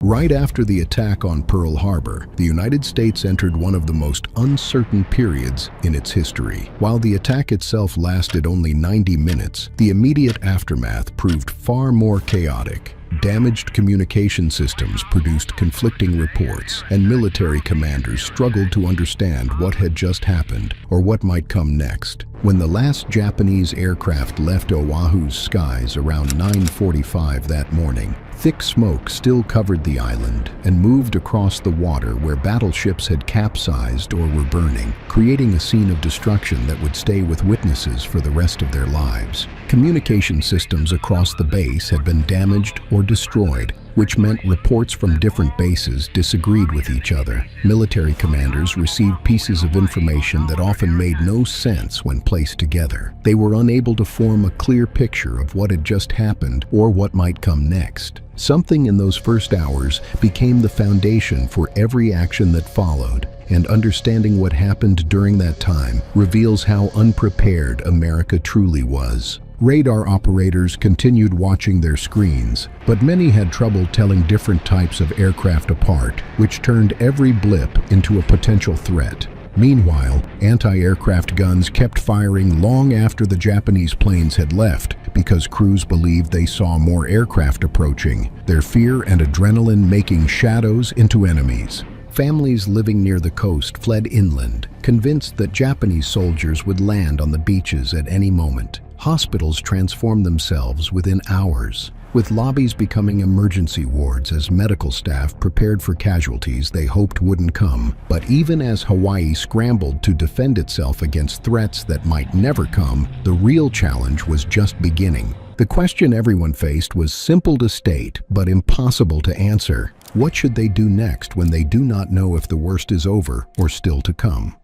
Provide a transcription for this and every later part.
Right after the attack on Pearl Harbor, the United States entered one of the most uncertain periods in its history. While the attack itself lasted only 90 minutes, the immediate aftermath proved far more chaotic. Damaged communication systems produced conflicting reports, and military commanders struggled to understand what had just happened or what might come next. When the last Japanese aircraft left Oahu's skies around 9:45 that morning, thick smoke still covered the island and moved across the water where battleships had capsized or were burning, creating a scene of destruction that would stay with witnesses for the rest of their lives. Communication systems across the base had been damaged or destroyed, which meant reports from different bases disagreed with each other. Military commanders received pieces of information that often made no sense when placed together. They were unable to form a clear picture of what had just happened or what might come next. Something in those first hours became the foundation for every action that followed, and understanding what happened during that time reveals how unprepared America truly was. Radar operators continued watching their screens, but many had trouble telling different types of aircraft apart, which turned every blip into a potential threat. Meanwhile, anti-aircraft guns kept firing long after the Japanese planes had left because crews believed they saw more aircraft approaching, their fear and adrenaline making shadows into enemies. Families living near the coast fled inland, convinced that Japanese soldiers would land on the beaches at any moment. Hospitals transformed themselves within hours, with lobbies becoming emergency wards as medical staff prepared for casualties they hoped wouldn't come. But even as Hawaii scrambled to defend itself against threats that might never come, the real challenge was just beginning. The question everyone faced was simple to state, but impossible to answer. What should they do next when they do not know if the worst is over or still to come?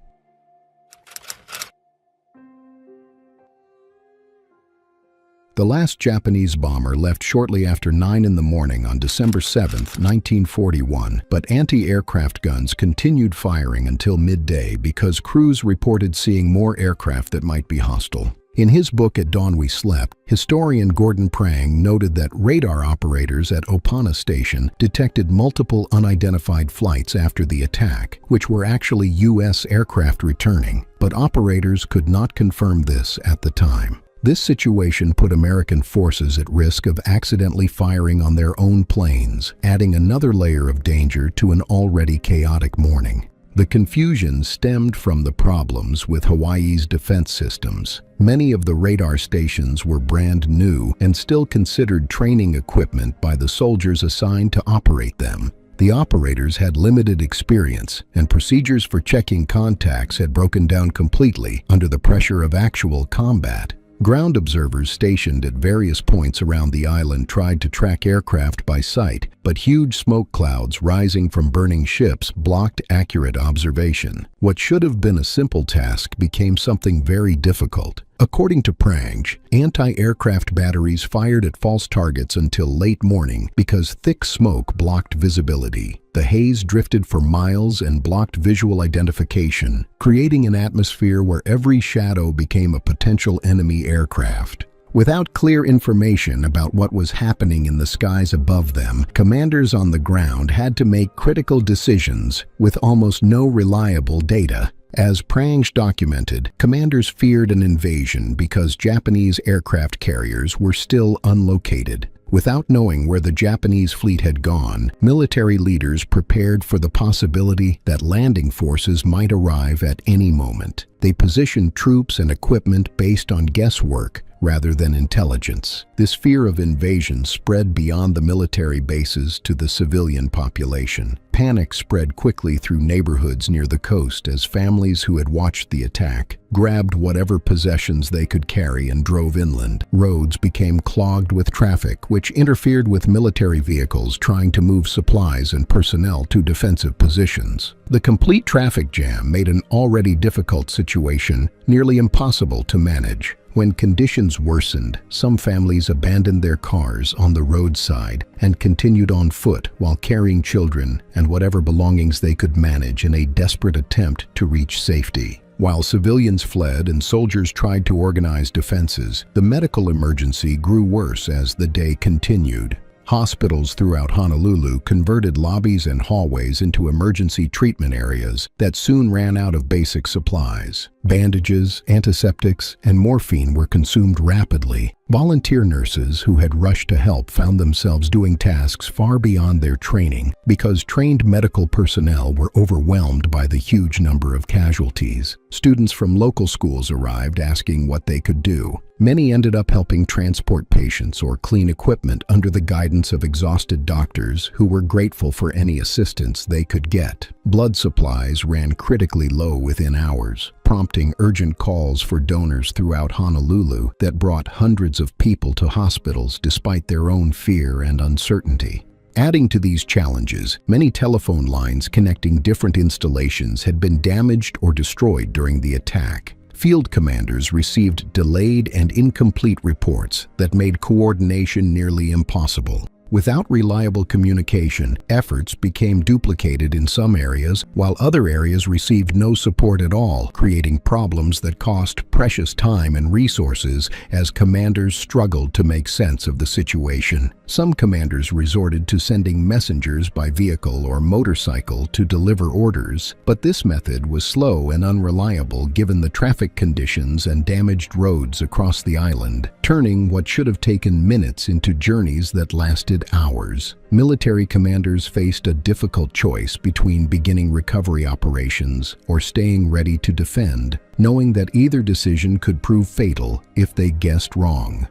The last Japanese bomber left shortly after 9 in the morning on December 7, 1941, but anti-aircraft guns continued firing until midday because crews reported seeing more aircraft that might be hostile. In his book At Dawn We Slept, historian Gordon Prang noted that radar operators at Opana Station detected multiple unidentified flights after the attack, which were actually U.S. aircraft returning, but operators could not confirm this at the time. This situation put American forces at risk of accidentally firing on their own planes, adding another layer of danger to an already chaotic morning. The confusion stemmed from the problems with Hawaii's defense systems. Many of the radar stations were brand new and still considered training equipment by the soldiers assigned to operate them. The operators had limited experience, and procedures for checking contacts had broken down completely under the pressure of actual combat. Ground observers stationed at various points around the island tried to track aircraft by sight, but huge smoke clouds rising from burning ships blocked accurate observation. What should have been a simple task became something very difficult. According to Prang, anti-aircraft batteries fired at false targets until late morning because thick smoke blocked visibility. The haze drifted for miles and blocked visual identification, creating an atmosphere where every shadow became a potential enemy aircraft. Without clear information about what was happening in the skies above them, commanders on the ground had to make critical decisions with almost no reliable data. As Prang documented, commanders feared an invasion because Japanese aircraft carriers were still unlocated. Without knowing where the Japanese fleet had gone, military leaders prepared for the possibility that landing forces might arrive at any moment. They positioned troops and equipment based on guesswork rather than intelligence. This fear of invasion spread beyond the military bases to the civilian population. Panic spread quickly through neighborhoods near the coast as families who had watched the attack grabbed whatever possessions they could carry and drove inland. Roads became clogged with traffic, which interfered with military vehicles trying to move supplies and personnel to defensive positions. The complete traffic jam made an already difficult situation nearly impossible to manage. When conditions worsened, some families abandoned their cars on the roadside and continued on foot while carrying children and whatever belongings they could manage in a desperate attempt to reach safety. While civilians fled and soldiers tried to organize defenses, the medical emergency grew worse as the day continued. Hospitals throughout Honolulu converted lobbies and hallways into emergency treatment areas that soon ran out of basic supplies. Bandages, antiseptics, and morphine were consumed rapidly. Volunteer nurses who had rushed to help found themselves doing tasks far beyond their training because trained medical personnel were overwhelmed by the huge number of casualties. Students from local schools arrived asking what they could do. Many ended up helping transport patients or clean equipment under the guidance of exhausted doctors who were grateful for any assistance they could get. Blood supplies ran critically low within hours, prompting urgent calls for donors throughout Honolulu that brought hundreds of people to hospitals despite their own fear and uncertainty. Adding to these challenges, many telephone lines connecting different installations had been damaged or destroyed during the attack. Field commanders received delayed and incomplete reports that made coordination nearly impossible. Without reliable communication, efforts became duplicated in some areas, while other areas received no support at all, creating problems that cost precious time and resources as commanders struggled to make sense of the situation. Some commanders resorted to sending messengers by vehicle or motorcycle to deliver orders, but this method was slow and unreliable given the traffic conditions and damaged roads across the island, turning what should have taken minutes into journeys that lasted hours. Military commanders faced a difficult choice between beginning recovery operations or staying ready to defend, knowing that either decision could prove fatal if they guessed wrong.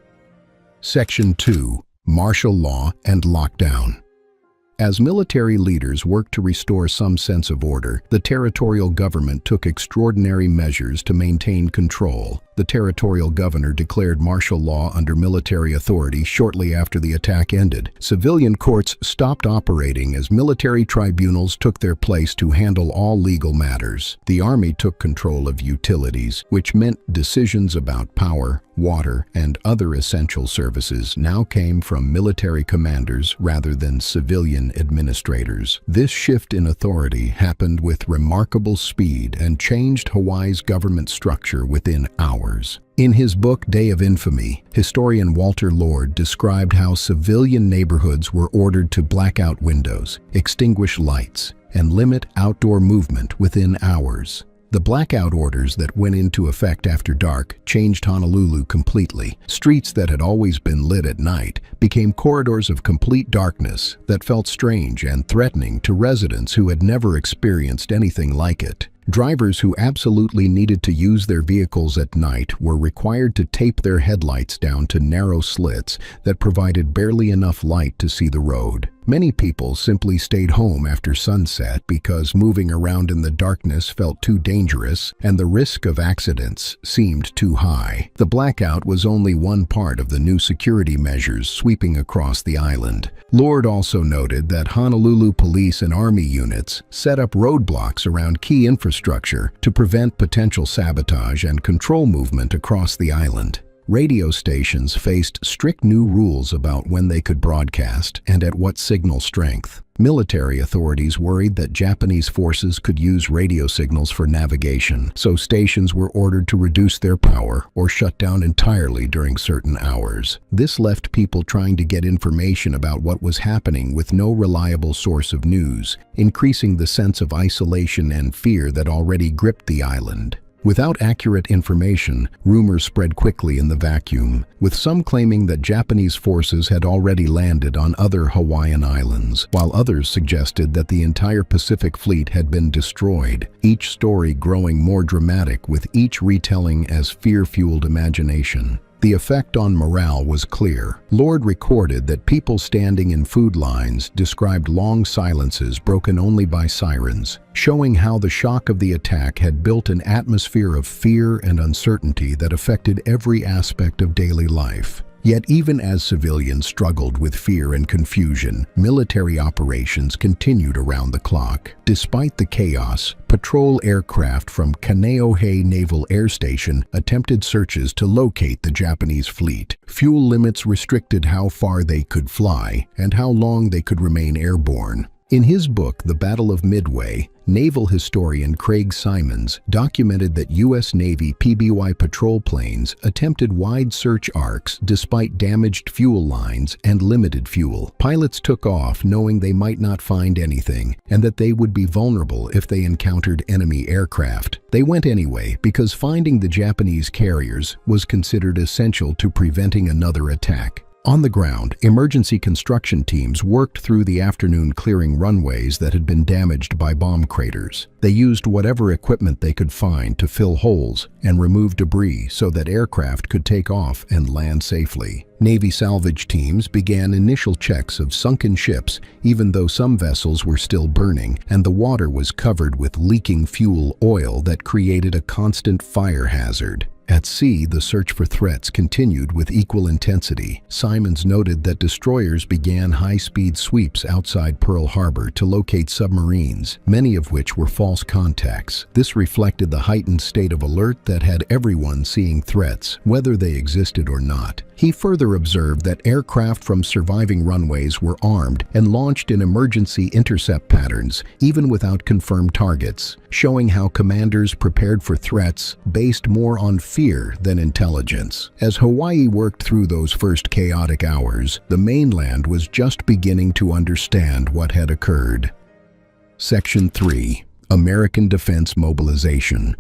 Section 2. Martial law and lockdown. As military leaders worked to restore some sense of order, the territorial government took extraordinary measures to maintain control. The territorial governor declared martial law under military authority shortly after the attack ended. Civilian courts stopped operating as military tribunals took their place to handle all legal matters. The army took control of utilities, which meant decisions about power, water, and other essential services now came from military commanders rather than civilian administrators. This shift in authority happened with remarkable speed and changed Hawaii's government structure within hours. In his book Day of Infamy, historian Walter Lord described how civilian neighborhoods were ordered to black out windows, extinguish lights, and limit outdoor movement within hours. The blackout orders that went into effect after dark changed Honolulu completely. Streets that had always been lit at night became corridors of complete darkness that felt strange and threatening to residents who had never experienced anything like it. Drivers who absolutely needed to use their vehicles at night were required to tape their headlights down to narrow slits that provided barely enough light to see the road. Many people simply stayed home after sunset because moving around in the darkness felt too dangerous and the risk of accidents seemed too high. The blackout was only one part of the new security measures sweeping across the island. Lord also noted that Honolulu police and army units set up roadblocks around key infrastructure to prevent potential sabotage and control movement across the island. Radio stations faced strict new rules about when they could broadcast and at what signal strength. Military authorities worried that Japanese forces could use radio signals for navigation, so stations were ordered to reduce their power or shut down entirely during certain hours. This left people trying to get information about what was happening with no reliable source of news, increasing the sense of isolation and fear that already gripped the island. Without accurate information, rumors spread quickly in the vacuum, with some claiming that Japanese forces had already landed on other Hawaiian islands, while others suggested that the entire Pacific Fleet had been destroyed, each story growing more dramatic with each retelling as fear-fueled imagination. The effect on morale was clear. Lord recorded that people standing in food lines described long silences broken only by sirens, showing how the shock of the attack had built an atmosphere of fear and uncertainty that affected every aspect of daily life. Yet even as civilians struggled with fear and confusion, military operations continued around the clock. Despite the chaos, patrol aircraft from Kaneohe Naval Air Station attempted searches to locate the Japanese fleet. Fuel limits restricted how far they could fly and how long they could remain airborne. In his book, The Battle of Midway, naval historian Craig Simons documented that U.S. Navy PBY patrol planes attempted wide search arcs despite damaged fuel lines and limited fuel. Pilots took off knowing they might not find anything and that they would be vulnerable if they encountered enemy aircraft. They went anyway because finding the Japanese carriers was considered essential to preventing another attack. On the ground, emergency construction teams worked through the afternoon clearing runways that had been damaged by bomb craters. They used whatever equipment they could find to fill holes and remove debris so that aircraft could take off and land safely. Navy salvage teams began initial checks of sunken ships, even though some vessels were still burning and the water was covered with leaking fuel oil that created a constant fire hazard. At sea, the search for threats continued with equal intensity. Simons noted that destroyers began high-speed sweeps outside Pearl Harbor to locate submarines, many of which were false contacts. This reflected the heightened state of alert that had everyone seeing threats, whether they existed or not. He further observed that aircraft from surviving runways were armed and launched in emergency intercept patterns, even without confirmed targets, showing how commanders prepared for threats based more on fear than intelligence. As Hawaii worked through those first chaotic hours, the mainland was just beginning to understand what had occurred. Section 3. American Defense Mobilization.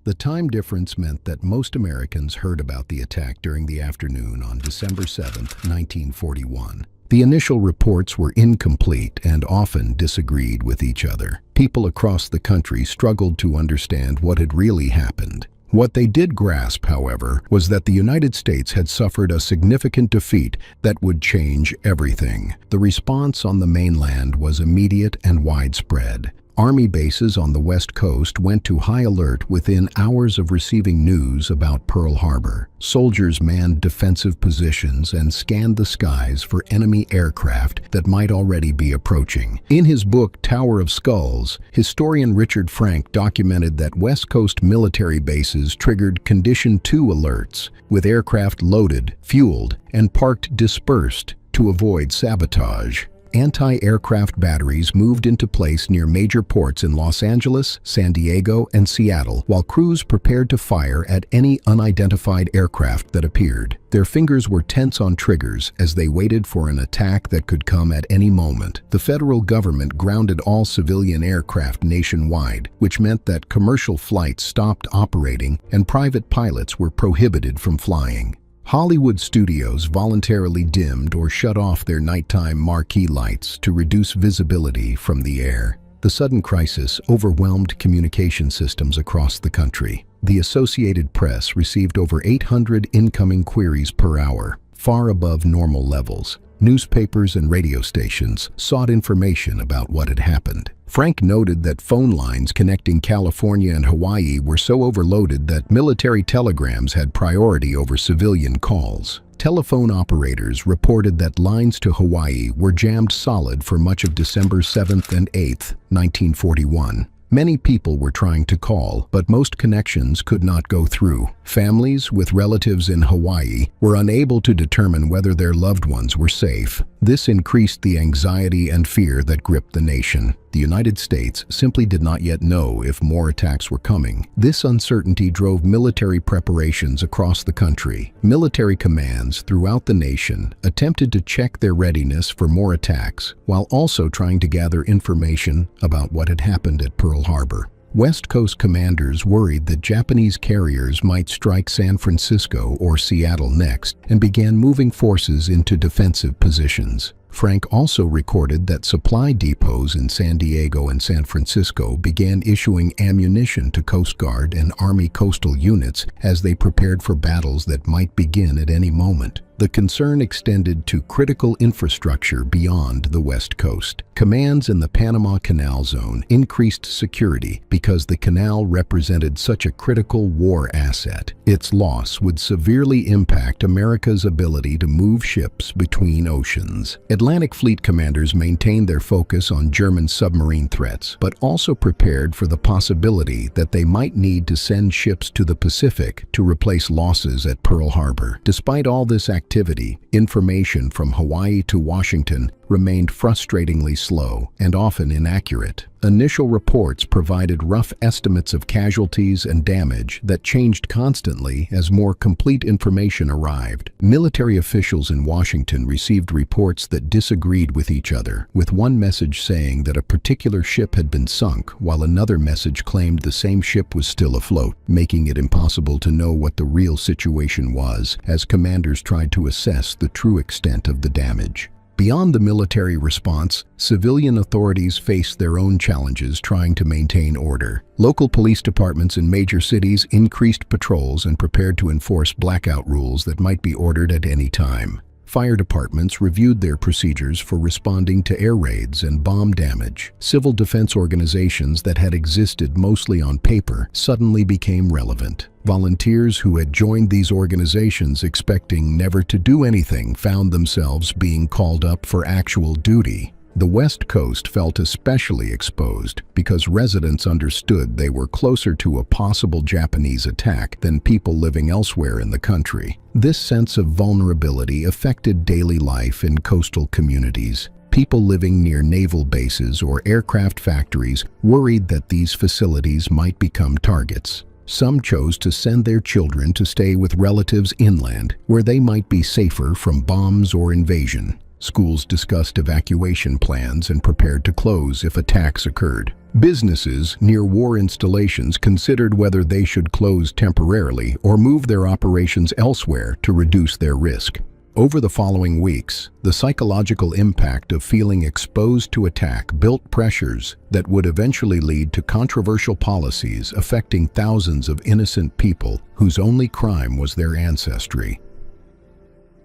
The time difference meant that most Americans heard about the attack during the afternoon on December 7, 1941. The initial reports were incomplete and often disagreed with each other. People across the country struggled to understand what had really happened. What they did grasp, however, was that the United States had suffered a significant defeat that would change everything. The response on the mainland was immediate and widespread. Army bases on the West Coast went to high alert within hours of receiving news about Pearl Harbor. Soldiers manned defensive positions and scanned the skies for enemy aircraft that might already be approaching. In his book, Tower of Skulls, historian Richard Frank documented that West Coast military bases triggered Condition 2 alerts, with aircraft loaded, fueled, and parked dispersed to avoid sabotage. Anti-aircraft batteries moved into place near major ports in Los Angeles, San Diego, and Seattle, while crews prepared to fire at any unidentified aircraft that appeared. Their fingers were tense on triggers as they waited for an attack that could come at any moment. The federal government grounded all civilian aircraft nationwide, which meant that commercial flights stopped operating and private pilots were prohibited from flying. Hollywood studios voluntarily dimmed or shut off their nighttime marquee lights to reduce visibility from the air. The sudden crisis overwhelmed communication systems across the country. The Associated Press received over 800 incoming queries per hour, far above normal levels. Newspapers and radio stations sought information about what had happened. Frank noted that phone lines connecting California and Hawaii were so overloaded that military telegrams had priority over civilian calls. Telephone operators reported that lines to Hawaii were jammed solid for much of December 7th and 8th, 1941. Many people were trying to call, but most connections could not go through. Families with relatives in Hawaii were unable to determine whether their loved ones were safe. This increased the anxiety and fear that gripped the nation. The United States simply did not yet know if more attacks were coming. This uncertainty drove military preparations across the country. Military commands throughout the nation attempted to check their readiness for more attacks, while also trying to gather information about what had happened at Pearl Harbor. West Coast commanders worried that Japanese carriers might strike San Francisco or Seattle next and began moving forces into defensive positions. Frank also recorded that supply depots in San Diego and San Francisco began issuing ammunition to Coast Guard and Army coastal units as they prepared for battles that might begin at any moment. The concern extended to critical infrastructure beyond the West Coast. Commands in the Panama Canal Zone increased security because the canal represented such a critical war asset. Its loss would severely impact America's ability to move ships between oceans. At Atlantic Fleet commanders maintained their focus on German submarine threats, but also prepared for the possibility that they might need to send ships to the Pacific to replace losses at Pearl Harbor. Despite all this activity, information from Hawaii to Washington remained frustratingly slow and often inaccurate. Initial reports provided rough estimates of casualties and damage that changed constantly as more complete information arrived. Military officials in Washington received reports that disagreed with each other, with one message saying that a particular ship had been sunk, while another message claimed the same ship was still afloat, making it impossible to know what the real situation was as commanders tried to assess the true extent of the damage. Beyond the military response, civilian authorities faced their own challenges trying to maintain order. Local police departments in major cities increased patrols and prepared to enforce blackout rules that might be ordered at any time. Fire departments reviewed their procedures for responding to air raids and bomb damage. Civil defense organizations that had existed mostly on paper suddenly became relevant. Volunteers who had joined these organizations expecting never to do anything found themselves being called up for actual duty. The West Coast felt especially exposed because residents understood they were closer to a possible Japanese attack than people living elsewhere in the country. This sense of vulnerability affected daily life in coastal communities. People living near naval bases or aircraft factories worried that these facilities might become targets. Some chose to send their children to stay with relatives inland, where they might be safer from bombs or invasion. Schools discussed evacuation plans and prepared to close if attacks occurred. Businesses near war installations considered whether they should close temporarily or move their operations elsewhere to reduce their risk. Over the following weeks, the psychological impact of feeling exposed to attack built pressures that would eventually lead to controversial policies affecting thousands of innocent people whose only crime was their ancestry.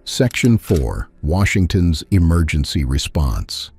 Section 4. Washington's Emergency Response.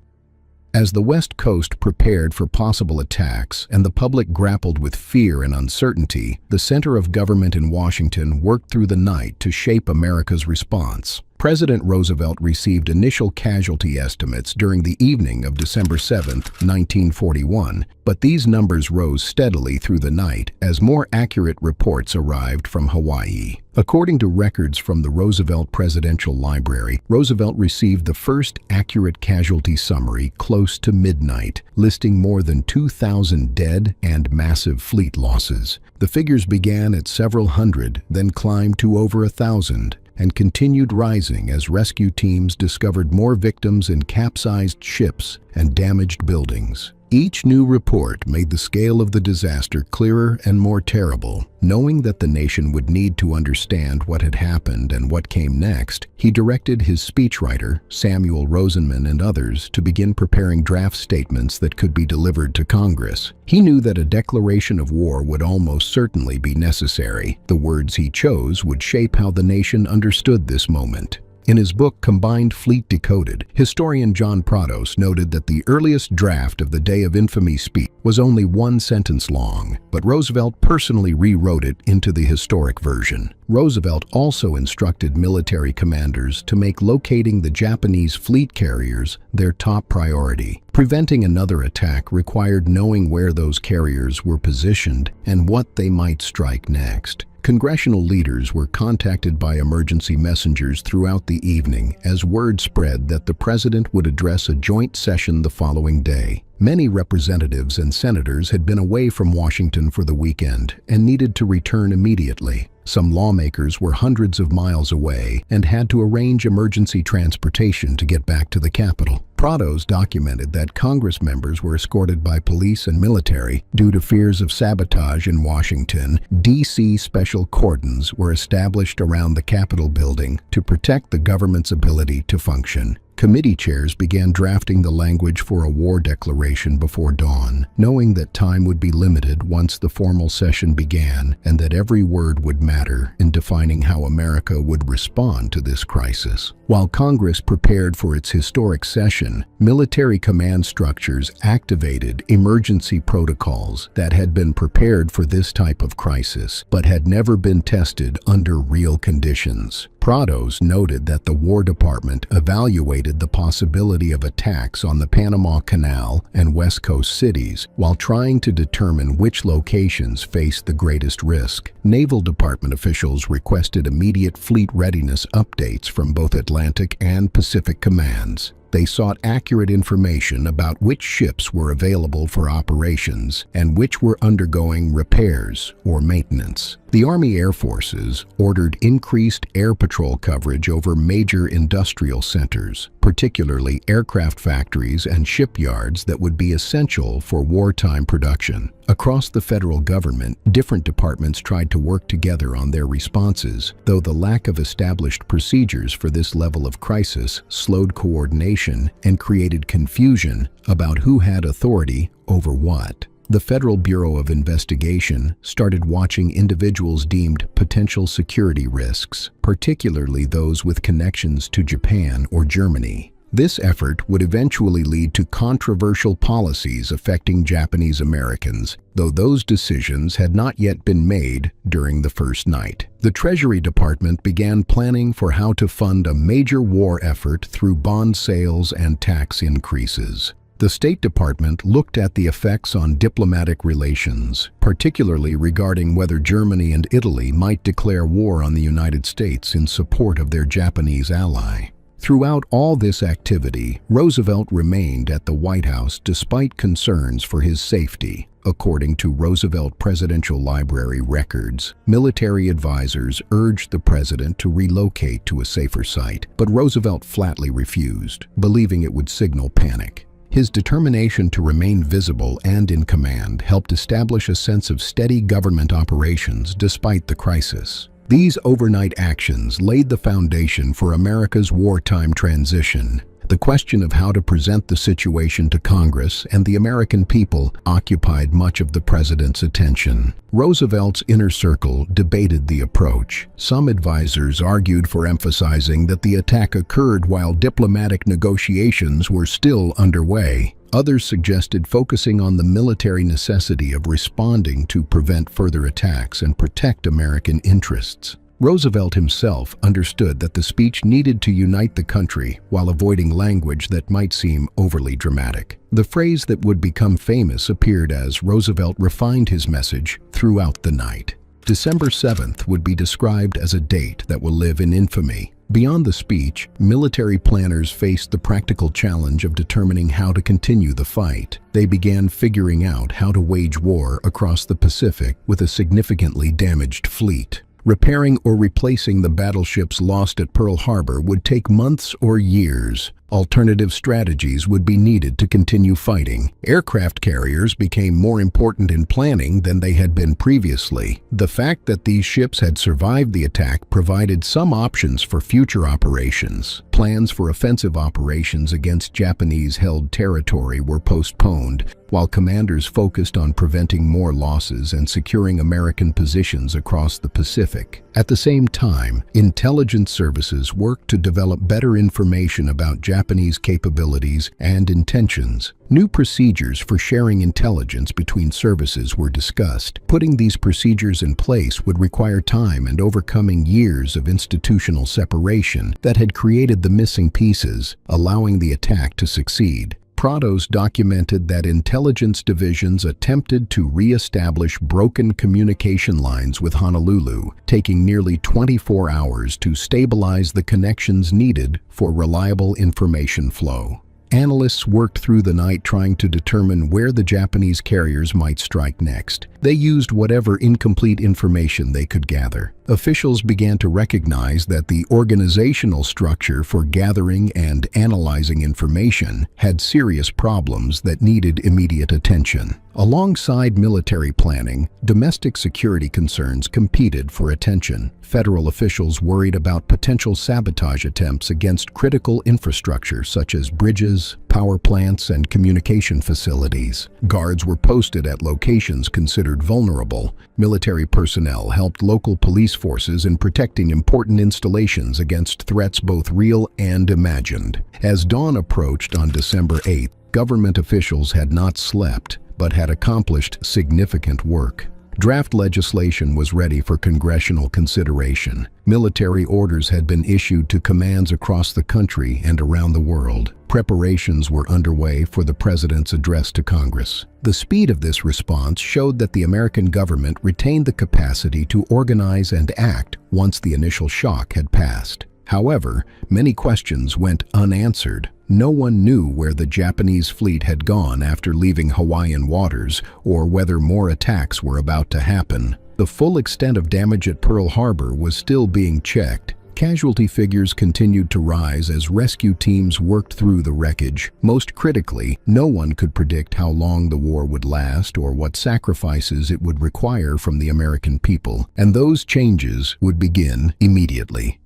As the West Coast prepared for possible attacks and the public grappled with fear and uncertainty, the center of government in Washington worked through the night to shape America's response. President Roosevelt received initial casualty estimates during the evening of December 7, 1941, but these numbers rose steadily through the night as more accurate reports arrived from Hawaii. According to records from the Roosevelt Presidential Library, Roosevelt received the first accurate casualty summary close to midnight, listing more than 2,000 dead and massive fleet losses. The figures began at several hundred, then climbed to over 1,000. And continued rising as rescue teams discovered more victims in capsized ships and damaged buildings. Each new report made the scale of the disaster clearer and more terrible. Knowing that the nation would need to understand what had happened and what came next, he directed his speechwriter, Samuel Rosenman, and others to begin preparing draft statements that could be delivered to Congress. He knew that a declaration of war would almost certainly be necessary. The words he chose would shape how the nation understood this moment. In his book Combined Fleet Decoded, historian John Prados noted that the earliest draft of the Day of Infamy speech was only one sentence long, but Roosevelt personally rewrote it into the historic version. Roosevelt also instructed military commanders to make locating the Japanese fleet carriers their top priority. Preventing another attack required knowing where those carriers were positioned and what they might strike next. Congressional leaders were contacted by emergency messengers throughout the evening as word spread that the president would address a joint session the following day. Many representatives and senators had been away from Washington for the weekend and needed to return immediately. Some lawmakers were hundreds of miles away and had to arrange emergency transportation to get back to the Capitol. Prados documented that Congress members were escorted by police and military due to fears of sabotage in Washington. D.C. special cordons were established around the Capitol building to protect the government's ability to function. Committee chairs began drafting the language for a war declaration before dawn, knowing that time would be limited once the formal session began and that every word would matter in defining how America would respond to this crisis. While Congress prepared for its historic session, military command structures activated emergency protocols that had been prepared for this type of crisis but had never been tested under real conditions. Prados noted that the War Department evaluated the possibility of attacks on the Panama Canal and West Coast cities while trying to determine which locations faced the greatest risk. Naval Department officials requested immediate fleet readiness updates from both Atlantic and Pacific commands. They sought accurate information about which ships were available for operations and which were undergoing repairs or maintenance. The Army Air Forces ordered increased air patrol coverage over major industrial centers, particularly aircraft factories and shipyards that would be essential for wartime production. Across the federal government, different departments tried to work together on their responses, though the lack of established procedures for this level of crisis slowed coordination and created confusion about who had authority over what. The Federal Bureau of Investigation started watching individuals deemed potential security risks, particularly those with connections to Japan or Germany. This effort would eventually lead to controversial policies affecting Japanese Americans, though those decisions had not yet been made during the first night. The Treasury Department began planning for how to fund a major war effort through bond sales and tax increases. The State Department looked at the effects on diplomatic relations, particularly regarding whether Germany and Italy might declare war on the United States in support of their Japanese ally. Throughout all this activity, Roosevelt remained at the White House despite concerns for his safety. According to Roosevelt Presidential Library records, military advisors urged the president to relocate to a safer site, but Roosevelt flatly refused, believing it would signal panic. His determination to remain visible and in command helped establish a sense of steady government operations despite the crisis. These overnight actions laid the foundation for America's wartime transition. The question of how to present the situation to Congress and the American people occupied much of the president's attention. Roosevelt's inner circle debated the approach. Some advisors argued for emphasizing that the attack occurred while diplomatic negotiations were still underway. Others suggested focusing on the military necessity of responding to prevent further attacks and protect American interests. Roosevelt himself understood that the speech needed to unite the country while avoiding language that might seem overly dramatic. The phrase that would become famous appeared as Roosevelt refined his message throughout the night. December 7th would be described as a date that will live in infamy. Beyond the speech, military planners faced the practical challenge of determining how to continue the fight. They began figuring out how to wage war across the Pacific with a significantly damaged fleet. Repairing or replacing the battleships lost at Pearl Harbor would take months or years. Alternative strategies would be needed to continue fighting. Aircraft carriers became more important in planning than they had been previously. The fact that these ships had survived the attack provided some options for future operations. Plans for offensive operations against Japanese-held territory were postponed, while commanders focused on preventing more losses and securing American positions across the Pacific. At the same time, intelligence services worked to develop better information about Japanese capabilities and intentions. New procedures for sharing intelligence between services were discussed. Putting these procedures in place would require time and overcoming years of institutional separation that had created the missing pieces, allowing the attack to succeed. Prados documented that intelligence divisions attempted to re-establish broken communication lines with Honolulu, taking nearly 24 hours to stabilize the connections needed for reliable information flow. Analysts worked through the night trying to determine where the Japanese carriers might strike next. They used whatever incomplete information they could gather. Officials began to recognize that the organizational structure for gathering and analyzing information had serious problems that needed immediate attention. Alongside military planning, domestic security concerns competed for attention. Federal officials worried about potential sabotage attempts against critical infrastructure such as bridges, power plants, and communication facilities. Guards were posted at locations considered vulnerable. Military personnel helped local police forces in protecting important installations against threats both real and imagined. As dawn approached on December 8th, government officials had not slept, but had accomplished significant work. Draft legislation was ready for congressional consideration. Military orders had been issued to commands across the country and around the world. Preparations were underway for the president's address to Congress. The speed of this response showed that the American government retained the capacity to organize and act once the initial shock had passed. However, many questions went unanswered. No one knew where the Japanese fleet had gone after leaving Hawaiian waters, or whether more attacks were about to happen. The full extent of damage at Pearl Harbor was still being checked. Casualty figures continued to rise as rescue teams worked through the wreckage. Most critically, no one could predict how long the war would last or what sacrifices it would require from the American people, and those changes would begin immediately.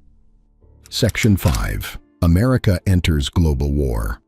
Section 5. America enters global war.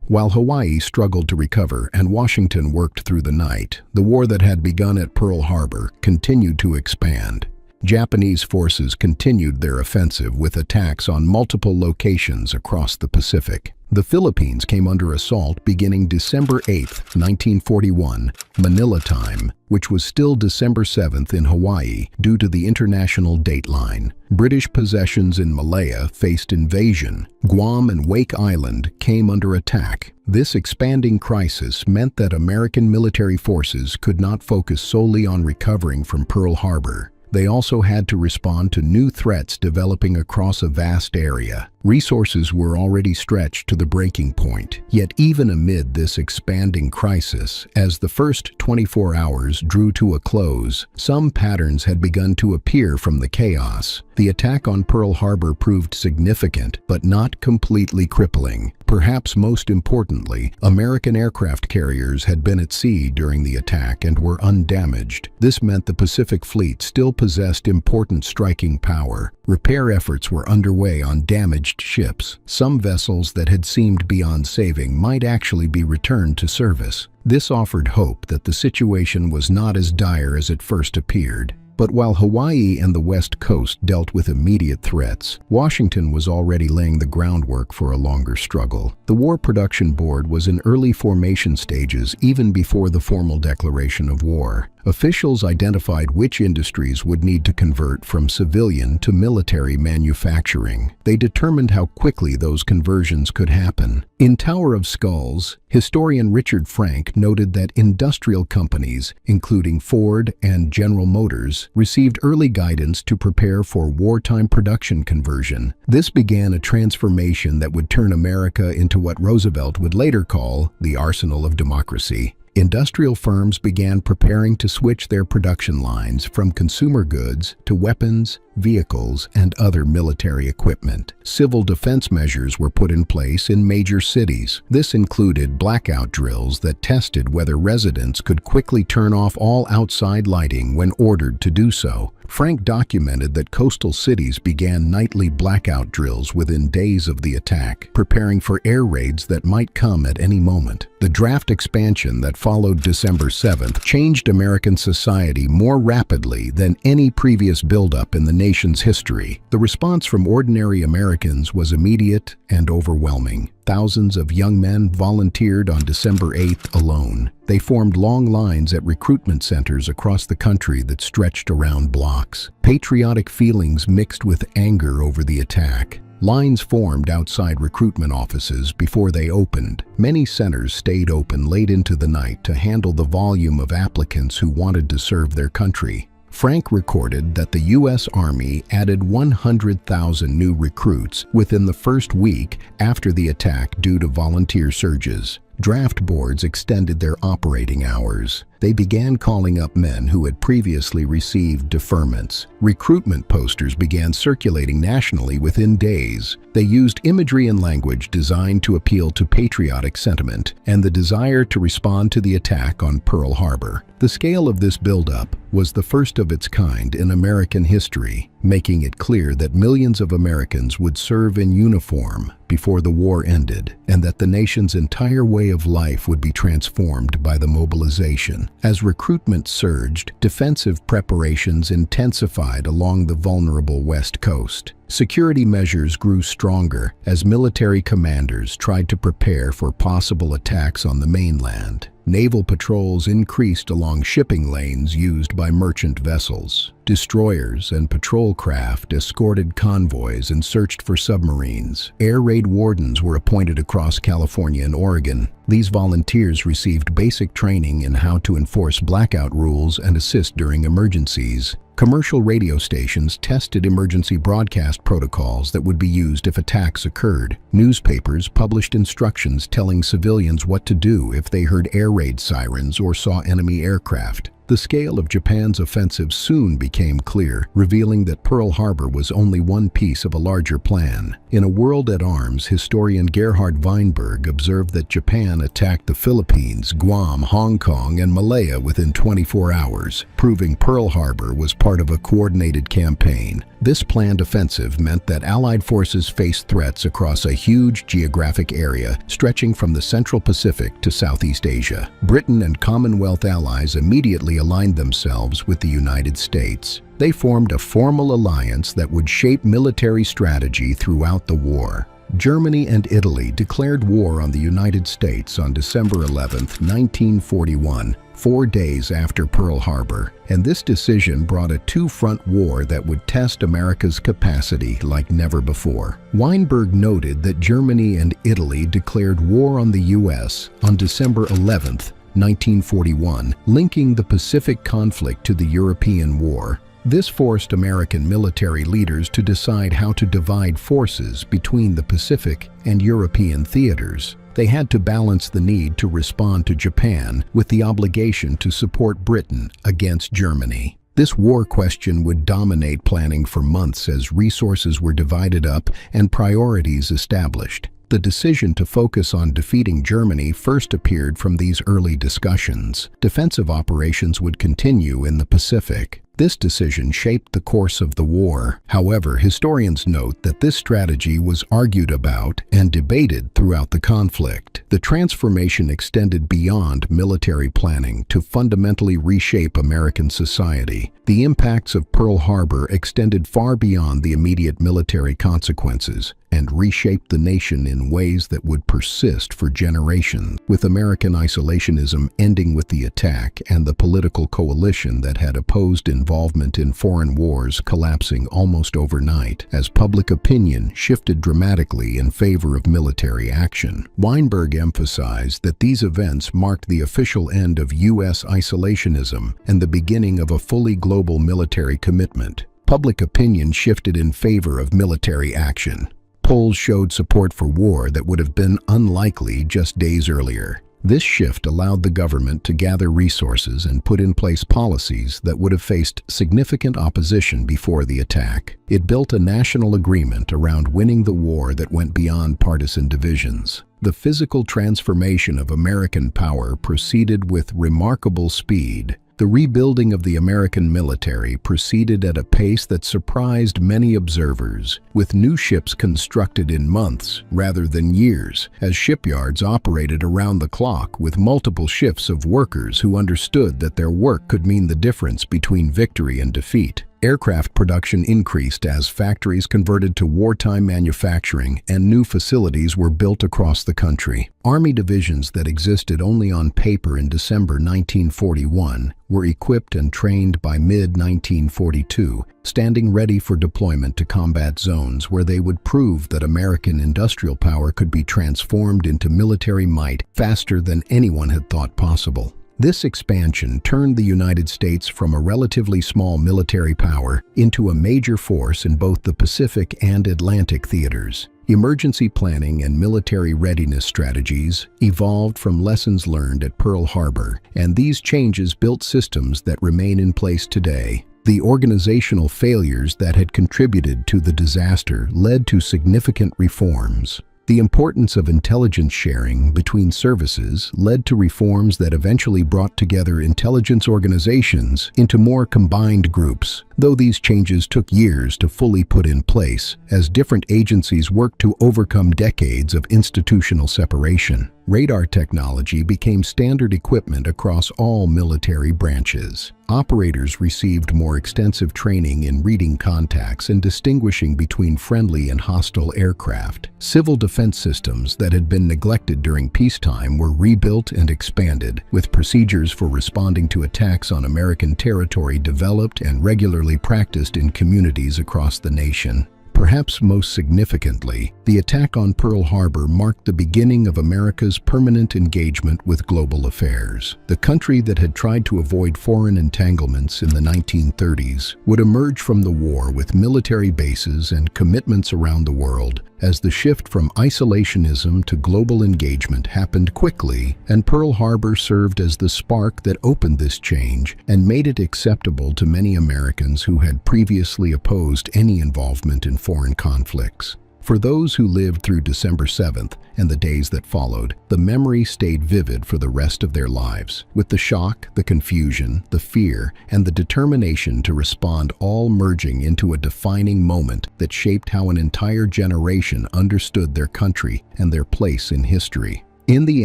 While Hawaii struggled to recover and Washington worked through the night, the war that had begun at Pearl Harbor continued to expand. Japanese forces continued their offensive with attacks on multiple locations across the Pacific. The Philippines came under assault beginning December 8, 1941, Manila time, which was still December 7th in Hawaii due to the international dateline. British possessions in Malaya faced invasion. Guam and Wake Island came under attack. This expanding crisis meant that American military forces could not focus solely on recovering from Pearl Harbor. They also had to respond to new threats developing across a vast area. Resources were already stretched to the breaking point. Yet even amid this expanding crisis, as the first 24 hours drew to a close, some patterns had begun to appear from the chaos. The attack on Pearl Harbor proved significant, but not completely crippling. Perhaps most importantly, American aircraft carriers had been at sea during the attack and were undamaged. This meant the Pacific Fleet still possessed important striking power. Repair efforts were underway on damaged ships. Some vessels that had seemed beyond saving might actually be returned to service. This offered hope that the situation was not as dire as it first appeared. But while Hawaii and the West Coast dealt with immediate threats, Washington was already laying the groundwork for a longer struggle. The War Production Board was in early formation stages even before the formal declaration of war. Officials identified which industries would need to convert from civilian to military manufacturing. They determined how quickly those conversions could happen. In Tower of Skulls, historian Richard Frank noted that industrial companies, including Ford and General Motors, received early guidance to prepare for wartime production conversion. This began a transformation that would turn America into what Roosevelt would later call the arsenal of democracy. Industrial firms began preparing to switch their production lines from consumer goods to weapons, vehicles, and other military equipment. Civil defense measures were put in place in major cities. This included blackout drills that tested whether residents could quickly turn off all outside lighting when ordered to do so. Frank documented that coastal cities began nightly blackout drills within days of the attack, preparing for air raids that might come at any moment. The draft expansion that followed December 7th changed American society more rapidly than any previous buildup in the nation's history. The response from ordinary Americans was immediate and overwhelming. Thousands of young men volunteered on December 8th alone. They formed long lines at recruitment centers across the country that stretched around blocks. Patriotic feelings mixed with anger over the attack. Lines formed outside recruitment offices before they opened. Many centers stayed open late into the night to handle the volume of applicants who wanted to serve their country. Frank recorded that the U.S. Army added 100,000 new recruits within the first week after the attack due to volunteer surges. Draft boards extended their operating hours. They began calling up men who had previously received deferments. Recruitment posters began circulating nationally within days. They used imagery and language designed to appeal to patriotic sentiment and the desire to respond to the attack on Pearl Harbor. The scale of this buildup was the first of its kind in American history, making it clear that millions of Americans would serve in uniform before the war ended, and that the nation's entire way of life would be transformed by the mobilization. As recruitment surged, defensive preparations intensified along the vulnerable West Coast. Security measures grew stronger as military commanders tried to prepare for possible attacks on the mainland. Naval patrols increased along shipping lanes used by merchant vessels. Destroyers and patrol craft escorted convoys and searched for submarines. Air raid wardens were appointed across California and Oregon. These volunteers received basic training in how to enforce blackout rules and assist during emergencies. Commercial radio stations tested emergency broadcast protocols that would be used if attacks occurred. Newspapers published instructions telling civilians what to do if they heard air raid sirens or saw enemy aircraft. The scale of Japan's offensive soon became clear, revealing that Pearl Harbor was only one piece of a larger plan. In A World at Arms, historian Gerhard Weinberg observed that Japan attacked the Philippines, Guam, Hong Kong, and Malaya within 24 hours, proving Pearl Harbor was part of a coordinated campaign. This planned offensive meant that Allied forces faced threats across a huge geographic area stretching from the Central Pacific to Southeast Asia. Britain and Commonwealth allies immediately aligned themselves with the United States. They formed a formal alliance that would shape military strategy throughout the war. Germany and Italy declared war on the United States on December 11, 1941, 4 days after Pearl Harbor, and this decision brought a two-front war that would test America's capacity like never before. Weinberg noted that Germany and Italy declared war on the U.S. on December 11, 1941, linking the Pacific conflict to the European War. This forced American military leaders to decide how to divide forces between the Pacific and European theaters. They had to balance the need to respond to Japan with the obligation to support Britain against Germany. This war question would dominate planning for months as resources were divided up and priorities established. The decision to focus on defeating Germany first appeared from these early discussions. Defensive operations would continue in the Pacific. This decision shaped the course of the war. However, historians note that this strategy was argued about and debated throughout the conflict. The transformation extended beyond military planning to fundamentally reshape American society. The impacts of Pearl Harbor extended far beyond the immediate military consequences and reshaped the nation in ways that would persist for generations, with American isolationism ending with the attack and the political coalition that had opposed involvement in foreign wars collapsing almost overnight as public opinion shifted dramatically in favor of military action. Weinberg emphasized that these events marked the official end of U.S. isolationism and the beginning of a fully global military commitment. Public opinion shifted in favor of military action. Polls showed support for war that would have been unlikely just days earlier. This shift allowed the government to gather resources and put in place policies that would have faced significant opposition before the attack. It built a national agreement around winning the war that went beyond partisan divisions. The physical transformation of American power proceeded with remarkable speed. The rebuilding of the American military proceeded at a pace that surprised many observers, with new ships constructed in months rather than years, as shipyards operated around the clock with multiple shifts of workers who understood that their work could mean the difference between victory and defeat. Aircraft production increased as factories converted to wartime manufacturing and new facilities were built across the country. Army divisions that existed only on paper in December 1941 were equipped and trained by mid-1942, standing ready for deployment to combat zones where they would prove that American industrial power could be transformed into military might faster than anyone had thought possible. This expansion turned the United States from a relatively small military power into a major force in both the Pacific and Atlantic theaters. Emergency planning and military readiness strategies evolved from lessons learned at Pearl Harbor, and these changes built systems that remain in place today. The organizational failures that had contributed to the disaster led to significant reforms. The importance of intelligence sharing between services led to reforms that eventually brought together intelligence organizations into more combined groups. though these changes took years to fully put in place as different agencies worked to overcome decades of institutional separation. Radar technology became standard equipment across all military branches. Operators received more extensive training in reading contacts and distinguishing between friendly and hostile aircraft. Civil defense systems that had been neglected during peacetime were rebuilt and expanded, with procedures for responding to attacks on American territory developed and regularly practiced in communities across the nation. Perhaps most significantly, the attack on Pearl Harbor marked the beginning of America's permanent engagement with global affairs. The country that had tried to avoid foreign entanglements in the 1930s would emerge from the war with military bases and commitments around the world as the shift from isolationism to global engagement happened quickly, and Pearl Harbor served as the spark that opened this change and made it acceptable to many Americans who had previously opposed any involvement in foreign conflicts. For those who lived through December 7th and the days that followed, the memory stayed vivid for the rest of their lives, with the shock, the confusion, the fear, and the determination to respond all merging into a defining moment that shaped how an entire generation understood their country and their place in history. In the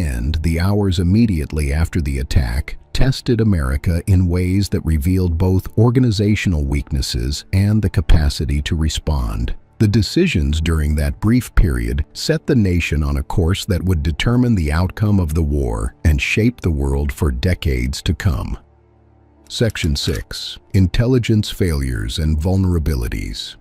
end, the hours immediately after the attack tested America in ways that revealed both organizational weaknesses and the capacity to respond. The decisions during that brief period set the nation on a course that would determine the outcome of the war and shape the world for decades to come. Section 6. Intelligence Failures and Vulnerabilities.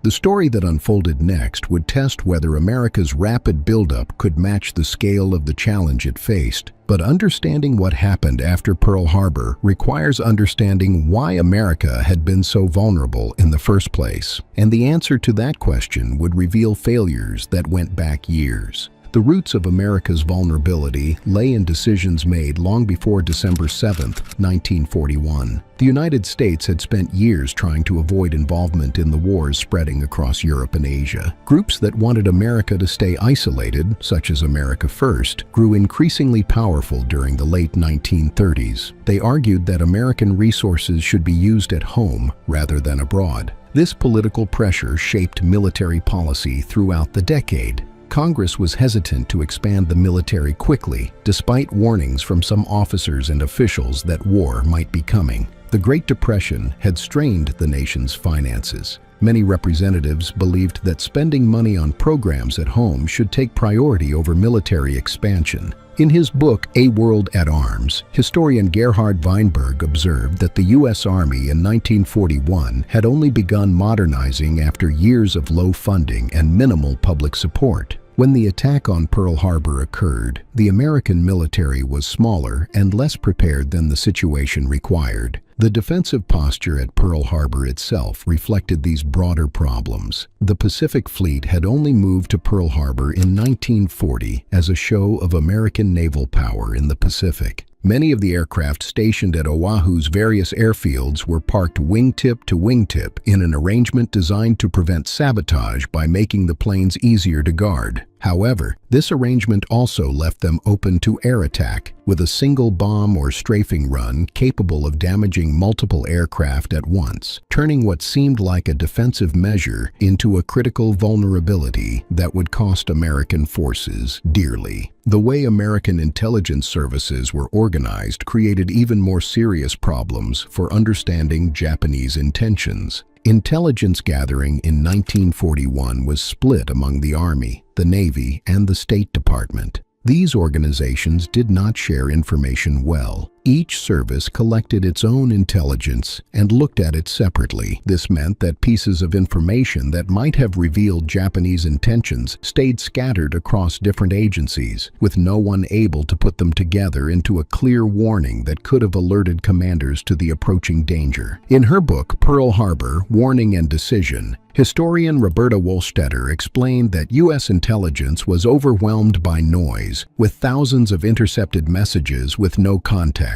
The story that unfolded next would test whether America's rapid buildup could match the scale of the challenge it faced. But understanding what happened after Pearl Harbor requires understanding why America had been so vulnerable in the first place. And the answer to that question would reveal failures that went back years. The roots of America's vulnerability lay in decisions made long before December 7, 1941. The United States had spent years trying to avoid involvement in the wars spreading across Europe and Asia. Groups that wanted America to stay isolated, such as America First, grew increasingly powerful during the late 1930s. They argued that American resources should be used at home rather than abroad. This political pressure shaped military policy throughout the decade. Congress was hesitant to expand the military quickly, despite warnings from some officers and officials that war might be coming. The Great Depression had strained the nation's finances. Many representatives believed that spending money on programs at home should take priority over military expansion. In his book, A World at Arms, historian Gerhard Weinberg observed that the U.S. Army in 1941 had only begun modernizing after years of low funding and minimal public support. When the attack on Pearl Harbor occurred, the American military was smaller and less prepared than the situation required. The defensive posture at Pearl Harbor itself reflected these broader problems. The Pacific Fleet had only moved to Pearl Harbor in 1940 as a show of American naval power in the Pacific. Many of the aircraft stationed at Oahu's various airfields were parked wingtip to wingtip in an arrangement designed to prevent sabotage by making the planes easier to guard. However, this arrangement also left them open to air attack, with a single bomb or strafing run capable of damaging multiple aircraft at once, turning what seemed like a defensive measure into a critical vulnerability that would cost American forces dearly. The way American intelligence services were organized created even more serious problems for understanding Japanese intentions. Intelligence gathering in 1941 was split among the Army, the Navy, and the State Department. These organizations did not share information well. Each service collected its own intelligence and looked at it separately. This meant that pieces of information that might have revealed Japanese intentions stayed scattered across different agencies, with no one able to put them together into a clear warning that could have alerted commanders to the approaching danger. In her book, Pearl Harbor, Warning and Decision, historian Roberta Wohlstetter explained that U.S. intelligence was overwhelmed by noise, with thousands of intercepted messages with no context.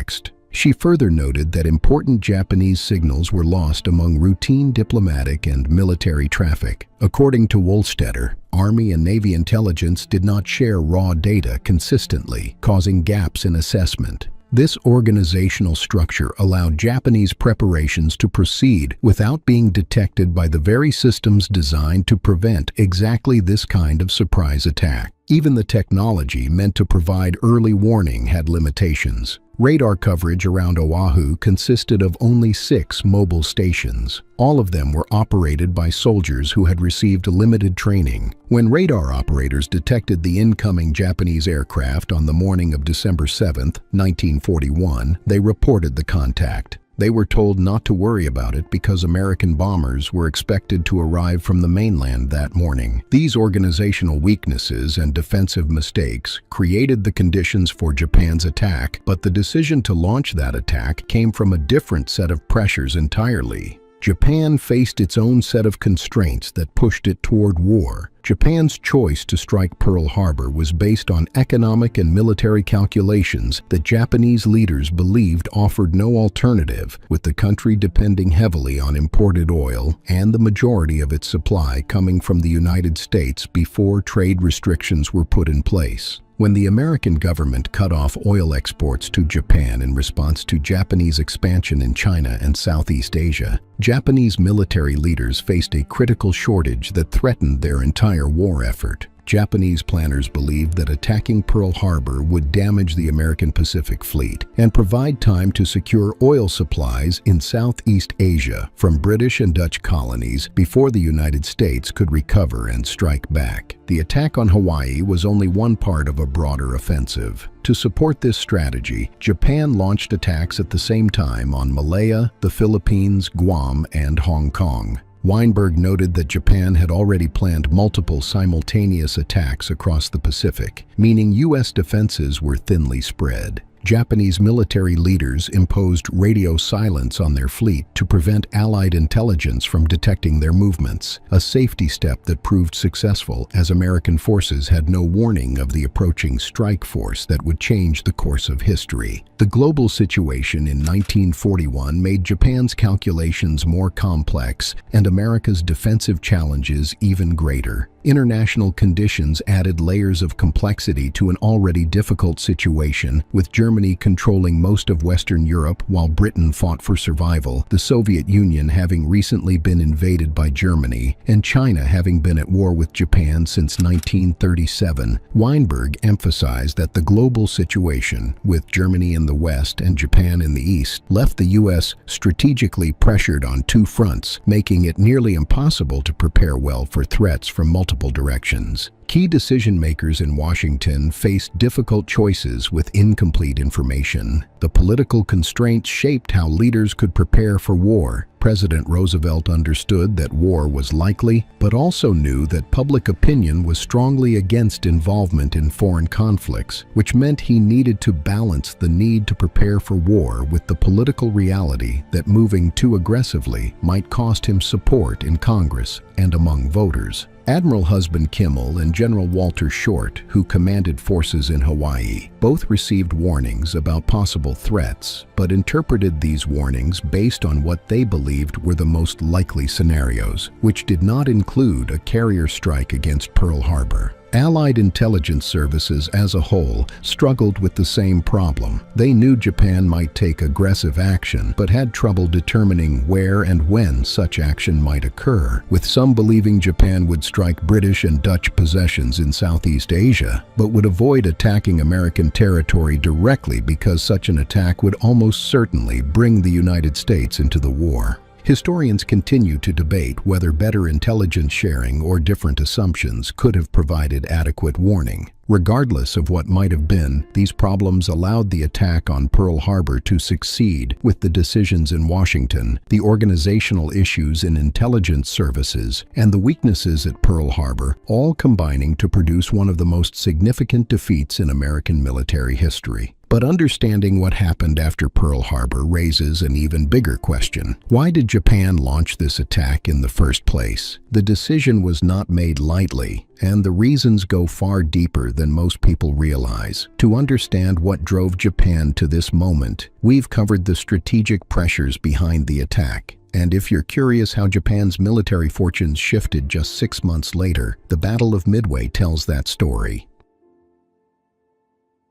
She further noted that important Japanese signals were lost among routine diplomatic and military traffic. According to Wohlstetter, Army and Navy intelligence did not share raw data consistently, causing gaps in assessment. This organizational structure allowed Japanese preparations to proceed without being detected by the very systems designed to prevent exactly this kind of surprise attack. Even the technology meant to provide early warning had limitations. Radar coverage around Oahu consisted of only 6 mobile stations. All of them were operated by soldiers who had received limited training. When radar operators detected the incoming Japanese aircraft on the morning of December 7, 1941, they reported the contact. They were told not to worry about it because American bombers were expected to arrive from the mainland that morning. These organizational weaknesses and defensive mistakes created the conditions for Japan's attack, but the decision to launch that attack came from a different set of pressures entirely. Japan faced its own set of constraints that pushed it toward war. Japan's choice to strike Pearl Harbor was based on economic and military calculations that Japanese leaders believed offered no alternative, with the country depending heavily on imported oil and the majority of its supply coming from the United States before trade restrictions were put in place. When the American government cut off oil exports to Japan in response to Japanese expansion in China and Southeast Asia, Japanese military leaders faced a critical shortage that threatened their entire war effort. Japanese planners believed that attacking Pearl Harbor would damage the American Pacific Fleet and provide time to secure oil supplies in Southeast Asia from British and Dutch colonies before the United States could recover and strike back. The attack on Hawaii was only one part of a broader offensive. To support this strategy, Japan launched attacks at the same time on Malaya, the Philippines, Guam, and Hong Kong. Weinberg noted that Japan had already planned multiple simultaneous attacks across the Pacific, meaning U.S. defenses were thinly spread. Japanese military leaders imposed radio silence on their fleet to prevent Allied intelligence from detecting their movements, a safety step that proved successful as American forces had no warning of the approaching strike force that would change the course of history. The global situation in 1941 made Japan's calculations more complex and America's defensive challenges even greater. International conditions added layers of complexity to an already difficult situation, with Germany controlling most of Western Europe while Britain fought for survival, the Soviet Union having recently been invaded by Germany, and China having been at war with Japan since 1937. Weinberg emphasized that the global situation, with Germany in the West and Japan in the East, left the U.S. strategically pressured on 2 fronts, making it nearly impossible to prepare well for threats from multiple directions. Key decision-makers in Washington faced difficult choices with incomplete information. The political constraints shaped how leaders could prepare for war. President Roosevelt understood that war was likely, but also knew that public opinion was strongly against involvement in foreign conflicts, which meant he needed to balance the need to prepare for war with the political reality that moving too aggressively might cost him support in Congress and among voters. Admiral Husband Kimmel and General Walter Short, who commanded forces in Hawaii, both received warnings about possible threats, but interpreted these warnings based on what they believed were the most likely scenarios, which did not include a carrier strike against Pearl Harbor. Allied intelligence services as a whole struggled with the same problem. They knew Japan might take aggressive action, but had trouble determining where and when such action might occur, with some believing Japan would strike British and Dutch possessions in Southeast Asia, but would avoid attacking American territory directly because such an attack would almost certainly bring the United States into the war. Historians continue to debate whether better intelligence sharing or different assumptions could have provided adequate warning. Regardless of what might have been, these problems allowed the attack on Pearl Harbor to succeed, with the decisions in Washington, the organizational issues in intelligence services, and the weaknesses at Pearl Harbor all combining to produce one of the most significant defeats in American military history. But understanding what happened after Pearl Harbor raises an even bigger question. Why did Japan launch this attack in the first place? The decision was not made lightly, and the reasons go far deeper than most people realize. To understand what drove Japan to this moment, we've covered the strategic pressures behind the attack. And if you're curious how Japan's military fortunes shifted just 6 months later, the Battle of Midway tells that story.